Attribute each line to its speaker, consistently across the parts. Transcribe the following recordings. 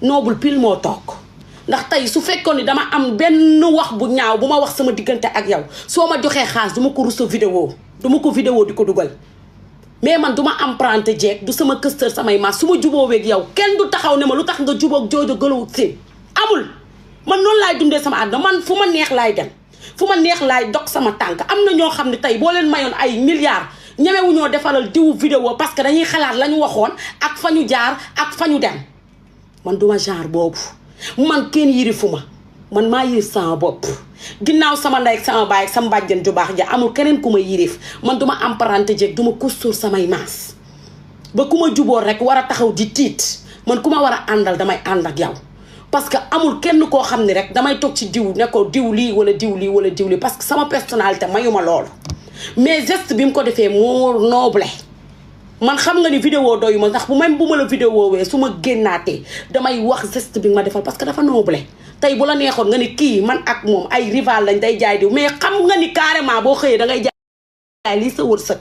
Speaker 1: noble pile moo toog ndax tey su fekkoon ni dama am benn wax bu ñaaw bu ma wax sama diggante ak yow soo ma joxee xaas duma ko rusa vidéo duma ko vidéo di ko dugal mais man duma emprunté jeeg du sama këstër samay maas su ma jubóoweeg yow kenn du taxaw ne ma lu tax nga jubóog joojo gëlawut seen amul man noonu laay dundee sama àdduna man fu ma neex laay dem fu ma neex laay dog sama tànk am na ñoo xam ne tey boo leen mayoon ay milliards ñemewu ñoo defalal diwu vidéo parce que dañuy xalaat la ñu waxoon ak fa ñu jaar ak fa ñu dem man duma genre boobu man kenn yirifu ma man maa yirif sama bopp ginnaaw sama ndey ak sama baay ak sama bàjjen ju baax ja amul keneen ku ma yirif man duma emprunté jeeg duma kustur samay maas ba ku ma jubóor rek war a taxaw di tiit man ku ma war a àndal damay ànd ak yow parce que amul kenn koo xam ne rek damay toog ci diw ne ko diw lii wala diw lii wala diw lii parce que sama personnalité mayuma loolu mais geste bi mu ko defee moo noble man xam nga ni vidéo doyu ma ndax bu même bu ma la vidéo wee su ma génnaatee damay wax geste bi ma defal parce que dafa noble tey bu la neexoon nga ni kii man ak moom ay rival lañ day jaay diw mais xam nga ni carrément boo xëyee dangay jaay li sa wërsëg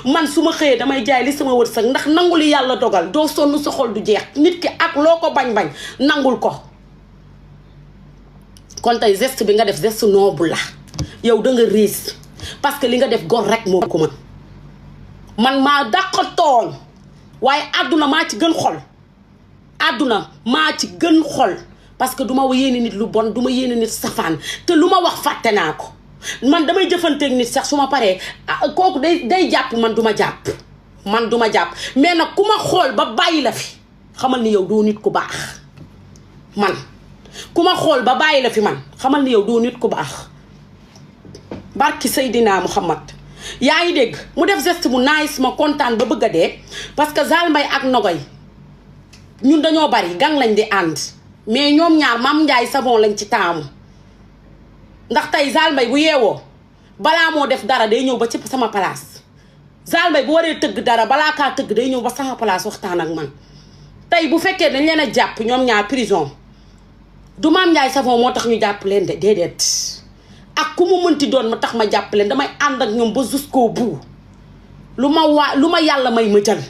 Speaker 1: man su ma xëyee damay jaay li sama wërsëg ndax nangu li yàlla dogal doo sonn sa xol du jeex nit ki ak loo ko bañ-bañ nangul ko kon tey geste bi nga def geste noble la yow da nga riis parce que li nga def gor rek moo ko mën man maa dàq tooñ waaye àdduna maa ci gën xol àdduna maa ci gën xol parce que du ma yéene nit lu bon du ma yéene nit safaan te lu ma wax fàtte naa ko man damay jëfanteeg nit sax su ma paree kooku day jàpp man du ma jàpp mais nag ku ma xool ba bàyyi la fi xamal ni yow doo nit ku baax man ku ma xool ba bàyyi la fi man xamal ni yow doo nit ku baax barki Seydina Muhammad yaa ngi dégg mu def geste bu nice ma kontaan ba bëgg a dee parce que Zale Mbaye ak Nogoy ñun dañoo bari gang lañ di ànd mais ñoom ñaar Mame Ndiaye Savon lañ ci taamu ndax tey Zale Mbaye bu yeewoo balaa moo def dara day ñëw ba ci sama place Zale Mbaye bu waree tëgg dara balaa kaa tëgg day ñëw ba sama place waxtaan ak man tey bu fekkee dañ leen a jàpp ñoom ñaar prison du Mame Ndiaye Savon moo tax ñu jàpp leen de déedéet ak ku mu mënti doon ma tax ma jàpp leen damay ànd ak ñoom ba jusqu'au bout lu ma yàlla may ma jël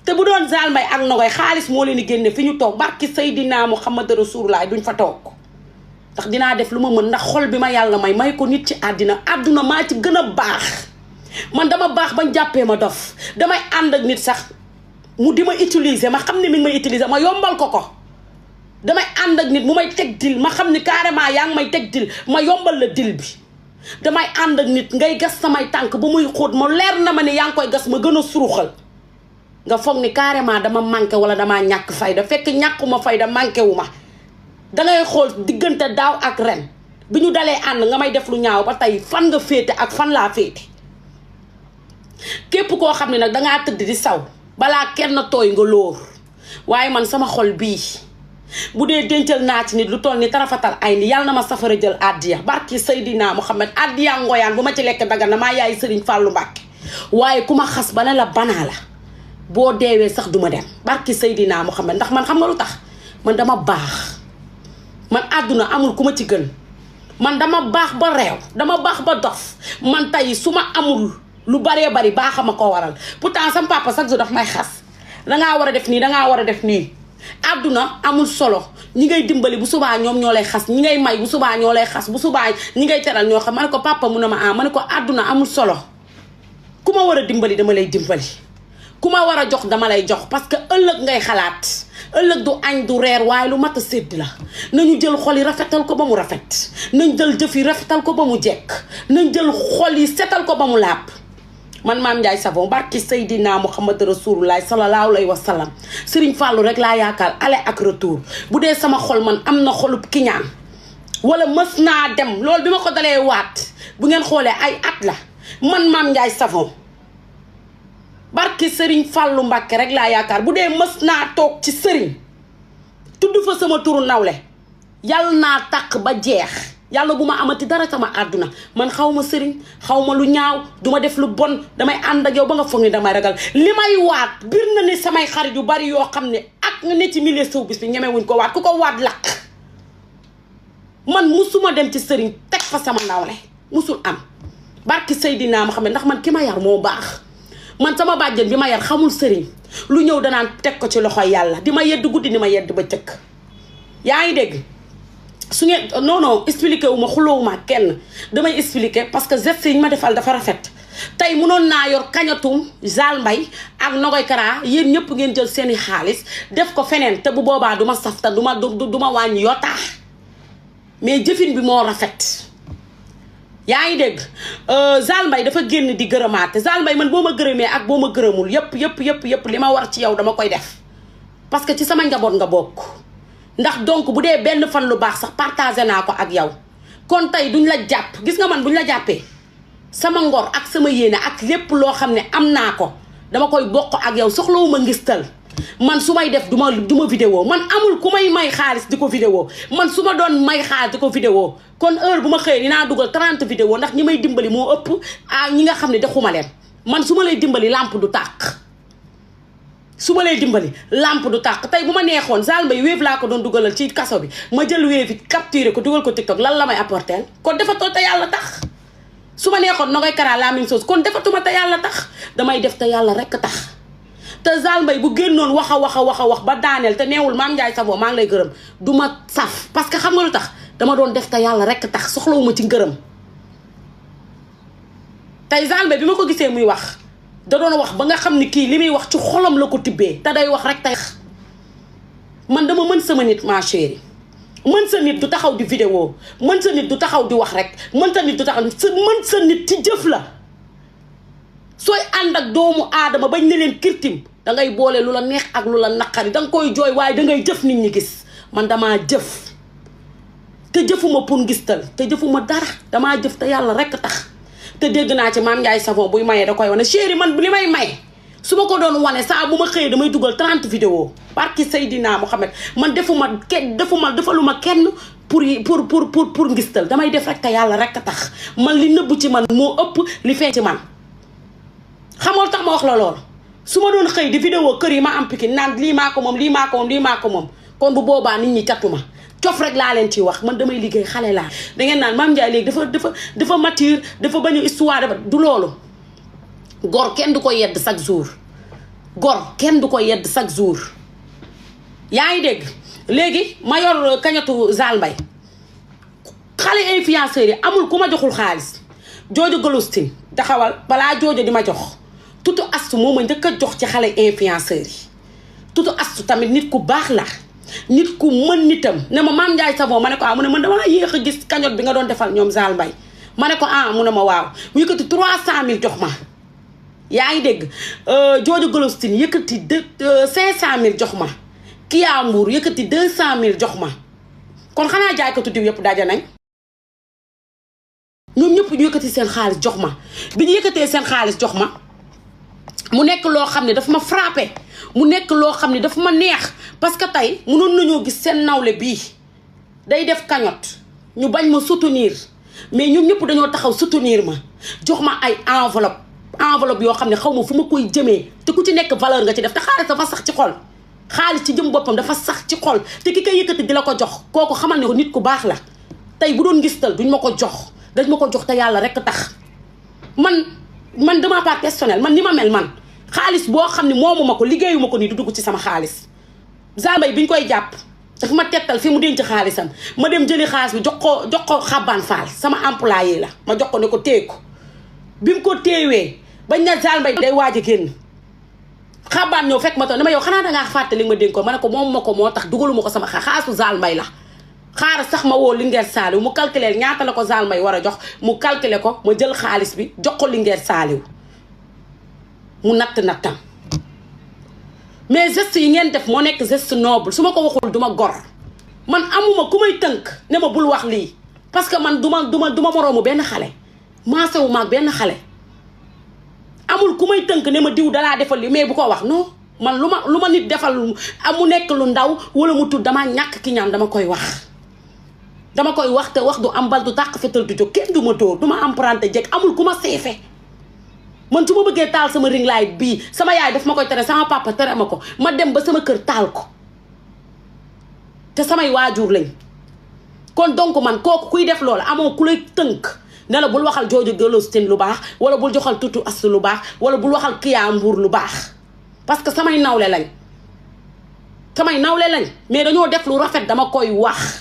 Speaker 1: te bu doon Zale Mbaye ak Nogoy xaalis moo leen di génne fi ñu toog barki Seydina Muhammad Rasulullah duñ fa toog ndax dinaa def lu ma mën ndax xol bi ma yàlla may ko nit ci àdduna maa ci gën a baax man dama baax bañ jàppee ma dof damay ànd ak nit sax mu di ma utiliser ma xam ne mi ngi may utiliser ma yombal ko damay ànd ak nit mu may teg dil ma xam ni carrément yaa ngi may teg dil ma yombal la dil bi damay ànd ak nit ngay gas samay tànk ba muy xóot ma leer na ma ne yaa ngi koy gas ma gën a suruxal nga foog ni carrément dama manqué wala damaa ñàkk fayda fekk ñàkkuma fayda manqué wu ma dangay xool diggante daaw ak ren bi ñu dalee ànd nga may def lu ñaaw ba tey fan nga féete ak fan laa féete képp koo xam ne nag dangaa tëdd di saw balaa kenn tooy nga lóor waaye man sama xol bii bu dee dencal naa ci nit lu toll ni tarafatal ay ni yàlla na ma safara jël addiya barki Seydina Muhammad addiya ngoyaan bu ma ci lekk dagan na maa yaay Sëriñ Fàllu Mbàkke waaye ku ma xas ba ne la banaa la boo deewee sax duma dem barki Seydina Muhammad ndax man xam nga lu tax man dama baax man àdduna amul ku ma ci gën man dama baax ba réew dama baax ba dof man tey su ma amul lu baree bari baaxama ko waral pourtant sama papa chaque jour daf may xas dangaa war a def nii dangaa war a def nii àdduna amul solo ñi ngay dimbali bu subaa ñoom ñoo lay xas ñi ngay may bu subaa ñoo lay xas bu subaa ñi ngay teral ñoo xam ma ne ko papa mu ne ma ma ne ko àdduna amul solo ku ma war a dimbali dama lay dimbali ku ma war a jox dama lay jox parce que ëllëg ngay xalaat ëllëg du añ du reer waaye lu mat a sédd la nañu jël xol yi rafetal ko ba mu rafet nañ jël jëf yi rafetal ko ba mu jekk nañ jël xol yi setal ko ba mu làpp man Mame Ndiaye Savon barki Seydina Muhammad Rasulullah sallallahu alayhi wa sallam Serigne Fallou rek laa yaakaar aller ak retour bu dee sama xol man am na xolub kiñaan wala mës naa dem loolu bi ma ko dalee waat bu ngeen xoolee ay at la man Mame Ndiaye Savon barki Serigne Fallou Mbàkke rek laa yaakaar bu dee mës naa toog ci Serigne tudd fa sama turu nawle yàlla naa tàq ba jeex yàlla bu ma amati dara sama àdduna man xaw ma sëriñ xaw ma lu ñaaw duma def lu bon damay ànd ak yow ba nga foog ni damay ragal li may waat bir na ni samay xarit yu bari yoo xam ne ak nga ne ci milieu sow bis bi ñemewuñ ko waat ku ko waat lakk man musuma dem ci sëriñ teg fa sama nawle musul am barki Seydina Muhammad ndax man ki ma yar moo baax man sama bàjjen bi ma yar xamul sëriñ lu ñëw danaan teg ko ci loxoy yàlla di ma yedd guddi di ma yedd ba cëkk yaa ngi dégg su ngeen non expliqué wu ma xuloowuma kenn damay expliqué parce que geste yi ñu ma defal dafa rafet tey mënoon naa yor kañatum Zal Mbaye ak Nogoy Kara yéen ñëpp ngeen jël seeni xaalis def ko feneen te bu boobaa du ma safta du ma wàññi yotaa mais jëfin bi moo rafet yaa ngi dégg Zal Mbaye dafa génn di gërëmaate Zal Mbaye man boo ma gërëmee ak boo ma gërëmul yëpp li ma war ci yow dama koy def parce que ci sama njaboot nga bokk ndax donc bu dee benn fan lu baax sax partagé naa ko ak yow kon tey duñ la jàpp gis nga man buñ la jàppee sama ngor ak sama yéene ak lépp loo xam ne am naa ko dama koy bokk ak yow soxlawuma ngistal man su may def du ma vidéo man amul ku may xaalis di ko vidéo man su ma doon may xaalis di ko vidéo kon heure bu ma xëyee dinaa dugal 30 vidéo ndax ñi may dimbali moo ëpp ah ñi nga xam ne dexuma leen man su ma lay dimbali lampe du tàq su ma lay dimbali lampe du tàq tey bu ma neexoon Zal Mbaye Wave laa ko doon dugalal ci kaso bi ma jël Wave yi capturé ko dugal ko TikTok lan la may apporter kon defatoo te yàlla tax su ma neexoon Nogoy Kara la même chose kon defatuma te yàlla tax damay def te yàlla rekk tax te Zal Mbaye bu génnoon wax a wax ba daaneel te neewul Mame Ndiaye Savon maa ngi lay gërëm du ma saf parce que xam nga lu tax dama doon def te yàlla rekk tax soxlawuma ci ngërëm tey Zal Mbaye bi ma ko gisee muy wax da doon wax ba nga xam ni kii li muy wax ci xolam la ko tibbee te day wax rek tey man dama mën sama nit ma chérie mën sa nit du taxaw di vidéo mën sa nit du taxaw di wax rek mën sa nit du taxaw mën sa nit ci jëf la sooy ànd ak doomu aadama bañ ne leen kirtim dangay boole lu la neex ak lu la naqari danga koy jooy waaye dangay jëf nit ñi gis man damaa jëf te jëfuma pour ngistal te jëfuma dara damaa jëf te yàlla rekk tax te dégg naa ci Mame Ndiaye Savon buy mayee da koy wane chéri man li may maye su ma ko doon wane saa bu ma xëyee damay dugal 30 vidéo barki Seydina Mohamed man defaluma kenn pour ngistal damay def rek te yàlla rekk tax man li nëbb ci man moo ëpp li feeñ ci man xamool tax ma wax la loolu su ma doon xëy di vidéo kër yi ma am Pikine naan lii maa ko moom kon bu boobaa nit ñi catuma cof rek laa leen ciy wax man damay liggéey xale laa dangeen naan Mame Ndiaye léegi dafa mature dafa bañu histoire dafa du loolu gor kenn du ko yedd chaque jour yaa ngi dégg léegi ma yor kañatu Zal Mbaye xale influenceurs yi amul ku ma joxul xaalis Jojo Golostine taxawal balaa Jojo di ma jox tutu astu moo ma njëkk a jox ci xale influenceurs yi tutu astu tamit nit ku baax la nit ku mën nitam ne ma Mame Ndiaye Savon ma ne ko mu ne man dama yéex a gis cagnotte bi nga doon defal ñoom Zal Mbaye ma ne ko mu ne ma waaw mu yëkkati 300 000 jox ma yaa ngi dégg Jojo Golostine yëkkati 500 000 jox ma Kia Mbour yëkkati 200 000 jox ma kon xanaa jaaykatu diw yëpp daje nañ ñoom ñëpp ñu yëkkati seen xaalis jox ma bi ñu yëkkatee seen xaalis jox ma mu nekk loo xam ne dafa ma frappé mu nekk loo xam ne dafa ma neex parce que tey mënoon nañoo gis seen nawle bii day def cagnotte ñu bañ ma soutenir mais ñoom ñëpp dañoo taxaw soutenir ma jox ma ay enveloppe yoo xam ne xaw ma fu ma koy jëmee te ku ci nekk valeur nga ci def te xaalis dafa sax ci xol xaalis ci jëm boppam dafa sax ci xol te ki koy yëkkati di la ko jox kooku xamal ne ko nit ku baax la tey bu doon ngistal duñ ma ko jox dañ ma ko jox te yàlla rekk tax man dama part personnel man ni ma mel man xaalis boo xam ne moomu ma ko liggéeyu ma ko nii du dugg ci sama xaalis Zal Mbaye bi ñu koy jàpp dafa ma tettal fi mu denc xaalisam ma dem jëli xaalis bi jox ko Xabaan Fall sama employé la ma jox ko ne ko téye ko bi mu ko téewee bañ na Zal Mbaye day waaj a génn Xabaan ñëw fekk ma toog ne ma yow xanaa dangaa fàtte li ma dénk ko ma ne ko moom ma ko moo tax dugaluma ko sama xaalisu Zal Mbaye la xaaral sax ma woo Linguère Saliou mu calculer ñaata la ko Zal Mbaye war a jox mu calculer ko ma jël xaalis bi jox ko Linguère Saliou mu nattam mais geste yi ngeen def moo nekk geste noble su ma ko waxul duma gor man amuma ku may tënk ne ma bul wax lii parce que man duma moroomu benn xale maasewu maag benn xale amul ku may tënk ne ma diw dalaa defal li mais bu ko wax non man lu ma nit defal mu nekk lu ndaw wala mu tudd damaa ñàkk ki ñaan dama koy wax te wax du am bal du tàq fetal du jóg kenn du ma tóor du ma emprunté jekk amul ku ma seefe man su ma bëggee taal sama ring light bii sama yaay daf ma koy tere sama papa tere ma ko ma dem ba sama kër taal ko te samay waajur lañ kon donc man kooku kuy def loolu amoo ku lay tënk ne la bul waxal Jojo Golostin lu baax wala bul joxal Tutu Astu lu baax wala bul waxal Kiya Mbuur lu baax parce que samay nawle lañ mais dañoo def lu rafet dama koy wax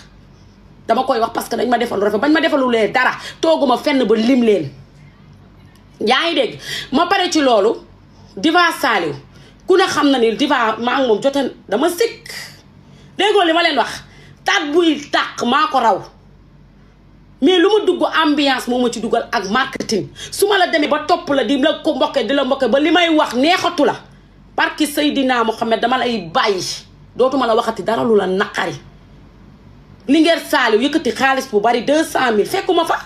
Speaker 1: parce que dañ ma defal lu rafet bañ ma defalulee dara tooguma fenn ba lim leen yaa ngi dégg ma pare ci loolu Diva Saliou ku ne xam na ni Diva maa ngi moom jote dama sikk déggoo li ma leen wax taat buy tàq maa ko raw mais lu ma dugg ambiance moo ma ci dugal ak marketing su ma la demee ba topp la di la ko mbokke di la mbokke ba li may wax neexatu la barki Seydina Mohamed dama lay bàyyi dootuma la waxati dara lu la naqari Linguère Saliou yëkkati xaalis bu bari 200 000 fekkuma fa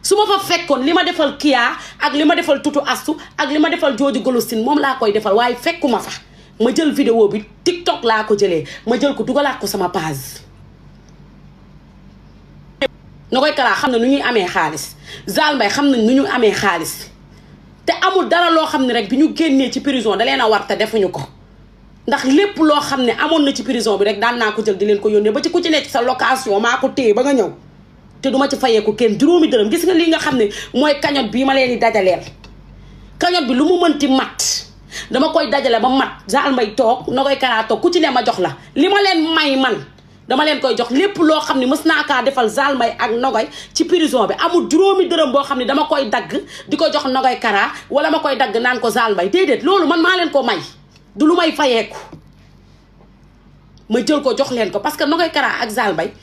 Speaker 1: su ma fa fekkoon li ma defal Kiya ak li ma defal Tutu Astu ak li ma defal Jojo Golostin moom laa koy defal waaye fekkuma fa ma jël vidéo bi TikTok laa ko jëlee ma jël ko dugalaat ko sama page Nogoy Kara xam na nu ñuy amee xaalis Zale Mbaye xam nañ nu ñu amee xaalis te amul dara loo xam ne rek bi ñu génnee ci prison da leen a war te defuñu ko ndax lépp loo xam ne amoon na ci prison bi rek daan naa ko jël di leen ko yónnee ba ci ku ci nekk sa location maa ko téye ba nga ñëw te duma ci fayeeku kenn juróomi dërëm gis nga li nga xam ne mooy cagnotte bii ma leen di dajaleel cagnotte bi lu mu mënti mat dama koy dajale ba mat Zale Mbaye toog Nogoy Kara toog ku ci ne ma jox la li ma leen may man dama leen koy jox lépp loo xam ne mës naa kaa defal Zale Mbaye ak Nogoy ci prison bi amul juróomi dërëm boo xam ne dama koy dagg di ko jox Nogoy Kara wala ma koy dagg naan ko Zale Mbaye déedéet loolu man maa leen ko may du lu may fayeeku ma jël ko jox leen ko parce que Nogoy Kara ak Zale Mbaye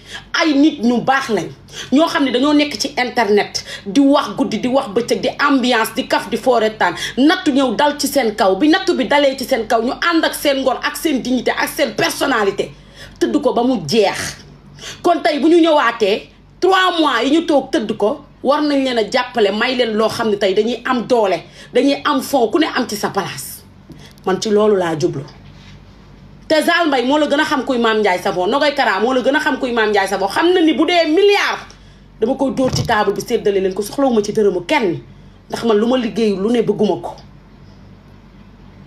Speaker 1: ay nit ñu baax lañ ñoo xam ne dañoo nekk ci internet di wax guddi di wax bëccëg di ambiance di kaf di fooretaan nattu ñëw dal ci seen kaw bi nattu bi dalee ci seen kaw ñu ànd ak seen ngor ak seen dignité ak seen personnalité tëdd ko ba mu jeex kon tey bu ñu ñëwaatee 3 mois yi ñu toog tëdd ko war nañ leen a jàppale may leen loo xam ne tey dañuy am doole dañuy am fond ku ne am ci sa place man ci loolu laa jublu te Zale Mbaye moo la gën a xam kuy Mame Ndiaye Savon Nogoy Kara moo la gën a xam kuy Mame Ndiaye Savon xam na ni bu dee milliard dama koy dóor ci table bi séddale leen ko soxlawuma ci dërëmu kenn ndax man lu ma liggéey lu ne bëgguma ko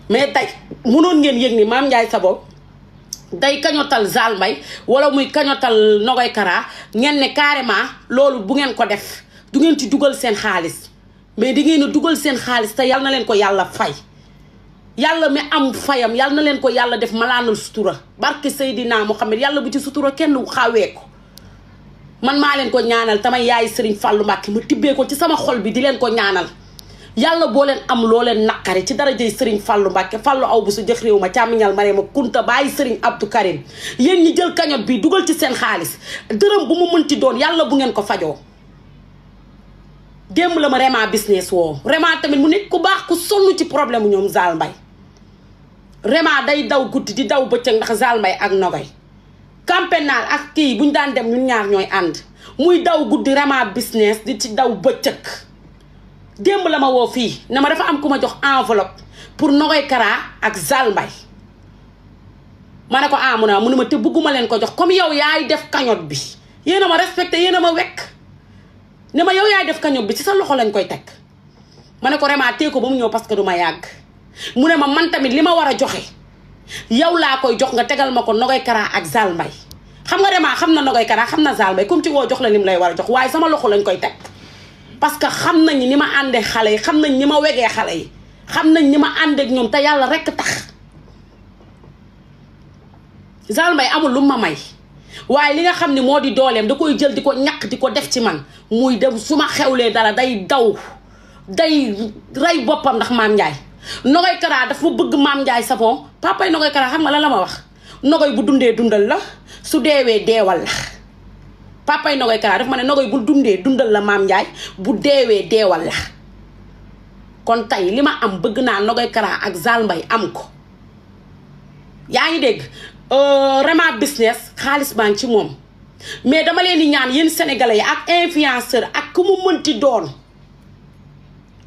Speaker 1: mais tey mënoon ngeen yëg ni Mame Ndiaye Savon day kañotal Zale Mbaye wala muy kañotal Nogoy Kara ngeen ne carrément loolu bu ngeen ko def du ngeen ci dugal seen xaalis mais di ngeen a dugal seen xaalis te yal na leen ko yàlla fay yàlla mi am fayam yal na leen ko yàlla def malaanal sutura barke Seydina Mohamed yàlla bu ci sutura kenn xawee ko man maa leen ko ñaanal tamay yaay Serigne Fallou Mbacké ma tibbee ko ci sama xol bi di leen ko ñaanal yàlla boo leen am loo leen naqari ci darajey Serigne Fallou Mbacké Fallou aw bu su jëx réew ma càmmiñal Marema Kunta bàyyi Serigne Abdou Karim yéen ñi jël cagnotte bi dugal ci seen xaalis dërëm bu mu mënti doon yàlla bu ngeen ko fajoo démb la ma Rema business woo Rema tamit mu nekk ku baax ku sonn ci problème ñoom Zale Mbaye Rema day daw guddi di daw bëccëg ndax Zale Mbaye ak Nogoy campénal ak kii buñ daan dem ñun ñaar ñooy ànd muy daw guddi Rema business di ci daw bëccëg démb la ma woo fii na ma dafa am ku ma jox enveloppe pour Nogoy Kara ak Zale Mbaye ma ne ko mu ne ma te bëgguma leen ko jox comme yow yaay def cagnotte bi yéen a ma respecté yéen a ma wekk ne ma yow yaay def cagnotte bi ci sa loxo lañ koy teg ma ne ko Rema tee ko ba mu ñëw parce que du ma yàgg mu ne ma man tamit li ma war a joxe yow laa koy jox nga tegal ma ko Nogoy Kara ak Zale Mbaye xam nga Rema xam na Nogoy Kara xam na Zale Mbaye comme ci woo jox la lim lay war a jox waaye sama loxo lañ koy teg parce que xam nañ ni ma àndee xale yi xam nañ ni ma wegee xale yi xam nañ ni ma àndeek ñoom te yàlla rekk tax Zale Mbaye amul lu ma may waaye li nga xam ne moo di dooleem da koy jël di ko ñàkk di ko def ci man muy dem su ma xewlee dara day daw day rey boppam ndax Mame Ndiaye Nogoy Kara dafa bëgg Mame Ndiaye Savon papay Nogoy Kara xam nga la ma wax Nogoy bu dundee dundal la su deewee deewal la papay Nogoy Kara dafa ma ne Nogoy bu dundee dundal la Mame Ndiaye bu deewee deewal la kon tey li ma am bëgg naa Nogoy Kara ak Zale Mbaye am ko yaa ngi dégg Rema business xaalis baa ngi ci moom mais dama leen di ñaan yéen sénégalais yi ak influenceur ak ku mu mënti doon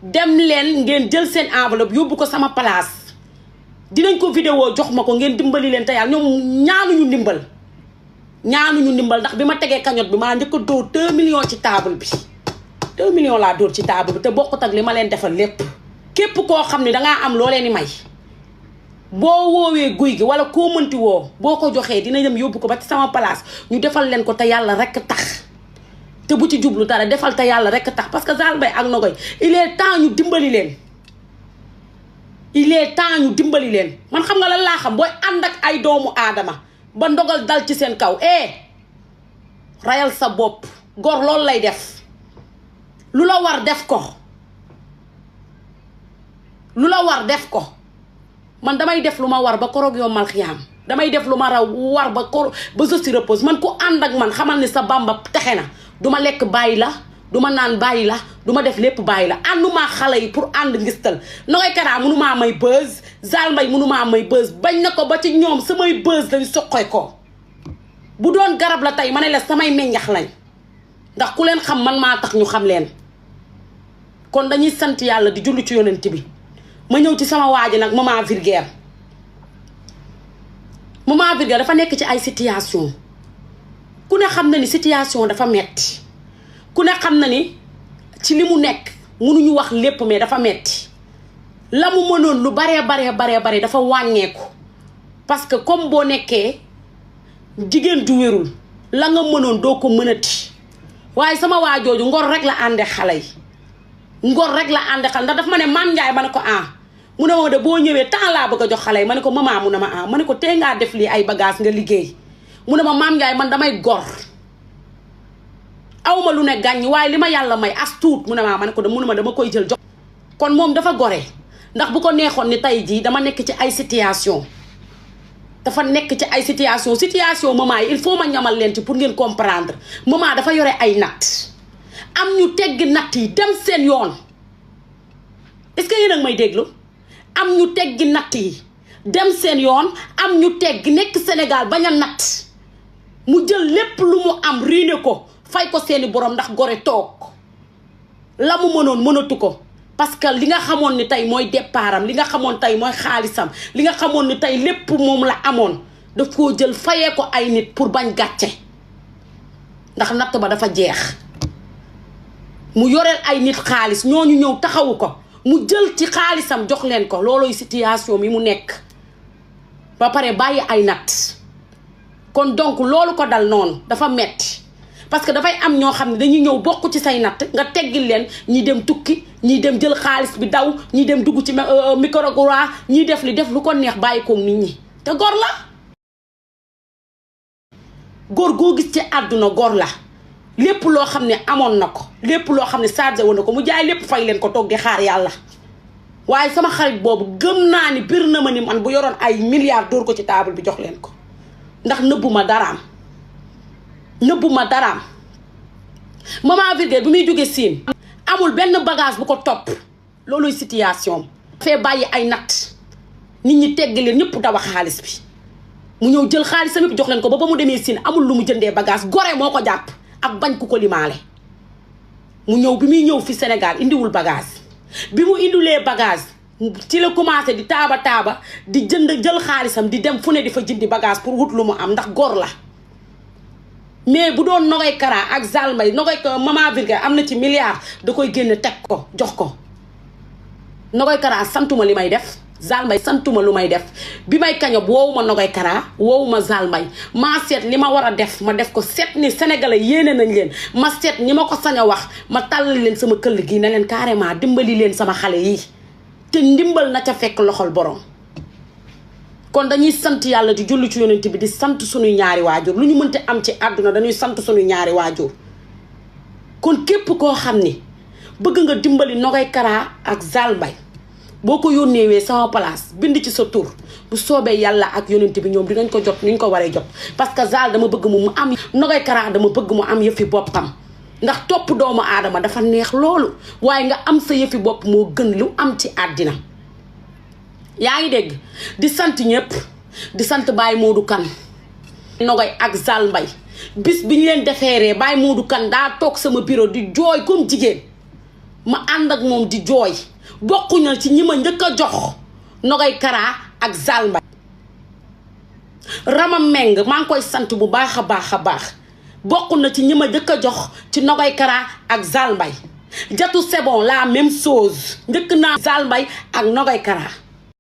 Speaker 1: dem leen ngeen jël seen enveloppe yóbbu ko sama place dinañ ko vidéo jox ma ko ngeen dimbali leen te yàlla ñoom ñaanuñu ndimbal ndax bi ma tegee cagnotte bi maa njëkk a dóor 2 millions ci table bi 2 millions laa dóor ci table bi te bokkut ak li ma leen defal lépp képp koo xam ne dangaa am loo leen di may boo woowee guy gi wala koo mënti woo boo ko joxee dina dem yóbbu ko ba ci sama place ñu defal leen ko te yàlla rekk tax te bu ci jublu dara defal te yàlla rek tax parce que Zale Mbaye ak Nogaye il est temps ñu dimbali leen il est temps ñu dimbali leen man xam nga lan laa xam booy ànd ak ay doomu aadama ba ndogal dal ci seen kaw rayal sa bopp góor loolu lay def lu la war def ko lu la war def ko man damay def lu ma war ba koroog yow mal xiyaam damay def lu ma war ba je suis repose man ku ànd ak man xamal ni sa Bamba texe na duma lekk bàyyi la duma naan bàyyi la duma def lépp bàyyi la àndumaa xale yi pour ànd ngistal Nogaye Kara mënumaa may buzz Zale Mbaye mënumaa may buzz bañ na ko ba ci ñoom samay buzz lañ soqoy ko bu doon garab la tey ma ne la samay meññax lañ ndax ku leen xam man maa tax ñu xam leen kon dañuy sant yàlla di julli ci yonent bi ma ñëw ci sama waaji nag maman Vulgaire dafa nekk ci ay situation ku ne xam na ni situation dafa metti ku ne xam na ni ci li mu nekk mënuñu wax lépp mais dafa metti la mu mënoon lu baree dafa wàññeeku parce que comme boo nekkee jigéen ju wérul la nga mënoon doo ko mënati waaye sama waajooju ngor rek la ànde xale yi ngor rek la ànde xale ndax daf ma ne Mame Ndiaye ma ne ko mu ne ma de boo ñëwee temps laa bëgg a jox xale yi ma ne ko maman mu ne ma ma ne ko tee ngaa def lii ay bagage nga liggéey mu ne ma Mame Ndiaye man damay gor awma lu ne gàññ waaye li ma yàlla may as tuut mu ne ma ne ko mu ne ma dama koy jël jox kon moom dafa gore ndax bu ko neexoon ni tey jii dama nekk ci ay situation dafa nekk ci ay situation maman yi il faut ma ñamal leen ci pour ngeen comprendre maman dafa yore ay natt am ñu teggi natt yi dem seen yoon est-ce que yéen a ngi may déglu am ñu teggi natt yi dem seen yoon am ñu teggi nekk Sénégal bañ a natt mu jël lépp lu mu am riine ko fay ko seeni borom ndax gore toog la mu mënoon mënatu ko parce que li nga xamoon ni tey mooy départam li nga xamoon tey mooy xaalisam li nga xamoon ni tey lépp moom la amoon daf koo jël fayee ko ay nit pour bañ gàcce ndax natt ba dafa jeex mu yoreel ay nit xaalis ñooñu ñëw taxawu ko mu jël ci xaalisam jox leen ko loolooy situation mi mu nekk ba pare bàyyi ay natt kon donc loolu ko dal noonu dafa metti parce que dafay am ñoo xam ne dañuy ñëw bokk ci say natt nga teggil leen ñi dem tukki ñi dem jël xaalis bi daw ñi dem dugg ci microgora ñi def lu ko neex bàyyi koog nit ñi te gor la góor goo gis ci àdduna gor la lépp loo xam ne amoon na ko lépp loo xam ne chargé woon na ko mu jaay lépp fay leen ko toog di xaar yàlla waaye sama xarit boobu gëm naa ni bir na ma ni man bu yoroon ay milliards dóor ko ci table bi jox leen ko ndax nëbbu ma daraam maman Vulgaire bi muy jóge Siin amul benn bagage bu ko topp looluy situation fee bàyyi ay natt nit ñi tegg leen ñëpp dawa xaalis bi mu ñëw jël xaalisam yëpp jox leen ko ba mu demee Siin amul lu mu jëndee bagage gore moo ko jàpp ak bañ ku ko limaale mu ñëw bi muy ñëw fi Sénégal indiwul bagage bi mu indilee bagage ci la commencé di taaba di jënd jël xaalisam di dem fu ne di fa jëndi bagage pour wut lu mu am ndax gor la mais bu doon Nogaye Kara ak Zale Mbaye maman Vulgaire am na ci milliard da koy génn teg ko jox ko Nogaye Kara santuma li may def Zale Mbaye santuma lu may def bi may kañob woowuma Nogaye Kara woowuma Zale Mbaye maa seet li ma war a def ma def ko seet ni sénégalais yéene nañ leen ma seet ñi ma ko sañ a wax ma tàllal leen sama këll gi ne leen carrément dimbali leen sama xale yi te ndimbal na ca fekk loxol borom kon dañuy sant yàlla di julli ci yonent bi di sant suñuy ñaari waajur lu ñu mënti am ci àdduna dañuy sant suñuy ñaari waajur kon képp koo xam ni bëgg nga dimbali Nogaye Kara ak Zale Mbaye boo ko yónneewee sama place bind ci sa tur bu soobee yàlla ak yonent bi ñoom dinañ ko jot ni ñu ko waree jot parce que Zale dama bëgg mu am Nogaye Kara dama bëgg mu am yëfi boppam ndax topp doomu aadama dafa neex loolu waaye nga am sa yëfi bopp moo gën lu am ci àddina yaa ngi dégg di sant ñëpp di sant Baye Modou Kane Nogaye ak Zale Mbaye bis bi ñu leen defeeree Baye Modou Kane daa toog sama bureau di jooy comme jigéen ma ànd ak moom di jooy bokkuñu ci ñi ma njëkk a jox Nogaye Kara ak Zale Mbaye Rama Meng maa ngi koy sant bu baax a baax bokk na ci ñi ma njëkk a jox ci Nogaye Kara ak Zale Mbaye Jatu c'est bon la même chose njëkk naa Zale Mbaye ak Nogaye Kara